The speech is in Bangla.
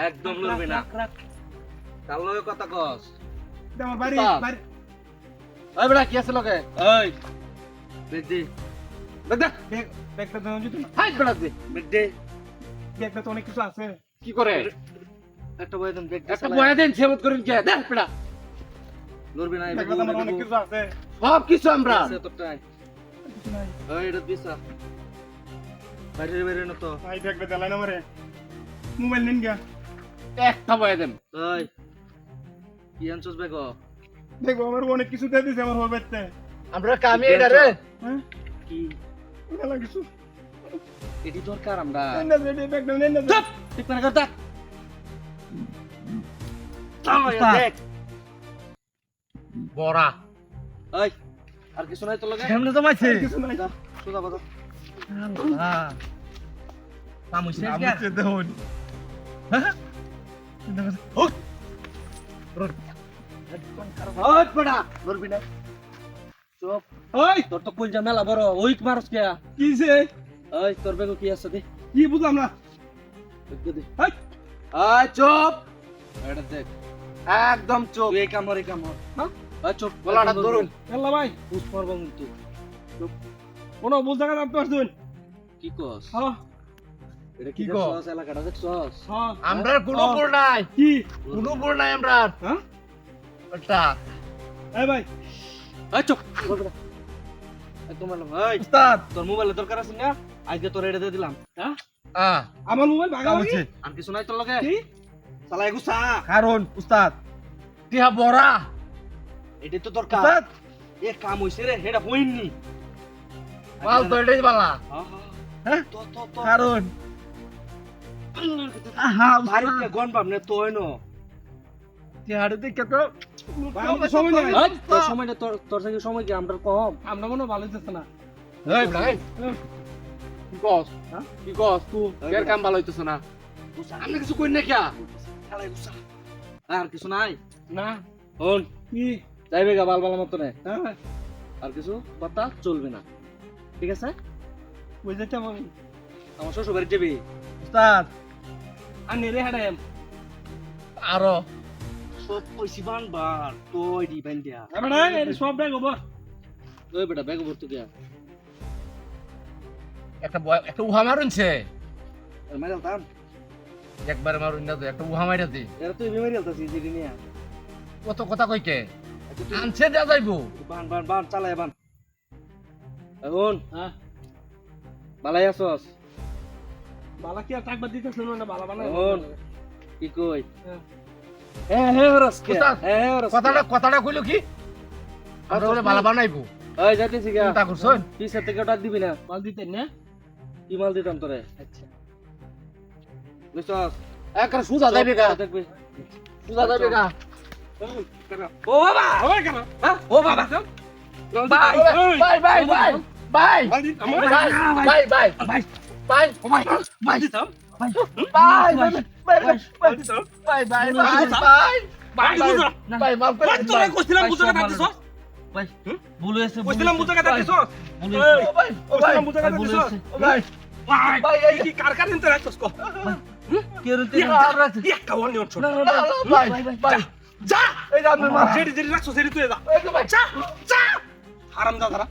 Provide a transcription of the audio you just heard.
একদম লড়বি না। কাল লগে কথা কস। আমার বাড়ি উস্তাদ। বাড়ি ওই বেটা কি আছে লগে? ওই বেগ দে। বেগ দে। ব্যাগটা তো যদি হাই বেটা দে। বেগ দে। ব্যাগটা তো অনেক কিছু আছে। কি করে? একটা বয়া দেন বেগ দে। একটা বয়া দেন সেবত করেন কে? দে বেটা। লড়বি না ব্যাগটা তো আমার অনেক কিছু আছে। সব কিছু আমরা। কিছু নাই। ওই এটা দিছা। বাইরে বাইরে না তো। ভাই ব্যাগটা দেলাই না আমারে। মোবাইল নিন গা। একটা বয়া দেন। ওই কি আনছস বেগ? দেখো আমার অনেক কিছু দিয়ে দিছে আমার মোবাইলতে। আমরা কামে এটা রে। হ্যাঁ কি মেলা কিছু। এটি দরকার আমরা। নেন না রে ব্যাগটা নেন না। চুপ! ঠিক করে কর দেখ। চলো দেখ। বড়া ওই আর কিছু নাই তোর লগে? কেমনে জমাইছে কিছু নাই। সোজা বাজা। আল্লাহ তামুইছে আমি কে তো দেখুন। হ্যাঁ ওই বড়া লড়বি না। চুপ। ওই তোর তো কইল মেলা বড়। ওই মারস কে? কিছে? ওই তোর বেগো কি আছে দে। কি বুঝলাম না। বেগ দে। ওই ওই চুপ। এটা দেখ। একদম চুপ। এই কামর এই কামর। হ্যাঁ? ওই চুপ। গলাটা ধরুন। আল্লাহ ভাই পুষ মারব কিন্তু। কোন ভুল জায়গা রাখতে পারছুন? কি কস? হ্যাঁ এটা কি কি কস? দেখছস? এলাকাটা দেখছস? হ্যাঁ আমরা কোনো ভুল নাই কি? কোনো ভুল নাই আমরা হ্যাঁ ওটা এই ভাই ওই চুপ। একদম মারলাম। ওই উস্তাদ তোর মোবাইলে দরকার আছে না? আজকে তোর এটা দিয়ে দিলাম। হ্যাঁ? আমার মোবাইল ভাগা হয়ে তামুইছে আর কিছু নাই তোর লগে? কি? শালা এগুসা। কারণ উস্তাদ টিহা বড়া এটাই তো দরকার। উস্তাদ এ কাম হইছে রে, হেডা হইননি। মাল তো এটাই বালা হ্যাঁ তো তো তো কারণ আহা ভারতকে গন পাবনে তো হইনো। টিহাড়ে দেখে তো ভাই, আমার তো সময় নেই। এই, তোর সময়টা তোর থেকে সময় কি আমরা কম? আমরা মনে হয় ভালো যাচ্ছে না। এই ভাই কি কস হ্যাঁ? কি কস তুই কের কাম ভালো হইতেছ না আমি কিছু কই না কিয়া শালা এগুসা। আর কিছু নাই? না হন কি? যাইবে গা বাল বালা মতো নে। হ্যাঁ আর কিছু কথা চলবে না। ঠিক আছে? বুঝতে চাও আমি আমার শ্বশুর বাড়ি যাবি। উস্তাদ আর নেরে হাডাম আরো সব কইছি বানবার তোই দি বান্দিয়া। এবারে এই সব ব্যাগ ওভার ওই বেটা ব্যাগ ভর্তি গিয়া। একটা উহা মারুনছে মাইরাল তাম। একবার মারুন না তো একটা উহা মাইরা দে এরা তুই বিমারি আলতাছি জিডি নিয়া। কত কথা কই কে আচ্ছা তুই আনছে যা যাইবো বান বান বান চালায় বান। এখন হ্যাঁ বালাই আছস? বালা কি আর টাকবার দিতে শুনো না বালা বানা এখন কি কই? হ্যাঁ। হ্যাঁ হ্যাঁ রসকে। উস্তাদ, হ্যাঁ হ্যাঁ রসকে। কথাটা কইলো কি আমরা বলে বালা বানাইবো ওই যাইতেছি গা। চিন্তা করছুন পিছের থেকে ওটা দিবি না। মাল দিতেন না কি মাল দিতাম তোরে? আচ্ছা বুঝছস? একবার সুজা যাইবে গা দেখবি। সুজা যাইবে গা ও বাবা। ওই কেন হ্যাঁ? ও বাবা। Bye bye bye bye bye মাল দিত আমার বাই বাই ভাই বাই ভাই মাল দিতাম বাই বাই বাই মাল দিতাম বাই বাই বাই ভাই বুঝা বাই মাফ করে ভাই তোরা কইছিলাম বুঝা কাটা দিছস ভাই ভুল হয়েছে। কইছিলাম বুঝা কাটা দিছস ভুল হয়েছে। ও ভাই ও ভাই কইছিলাম বুঝা কাটা ভুল দিছস হয়েছে। ও ভাই ভাই ভাই, ভাই এই কি কার কার নিতে রাখছস কো কে রতে? একটা ওয়ান নিয়ন ছোট ভাই ভাই যা এই রাত মে মার যেটি যেটি রাখছস সেটি তুই যা এই তো ভাই যা যা হারাম দাদারা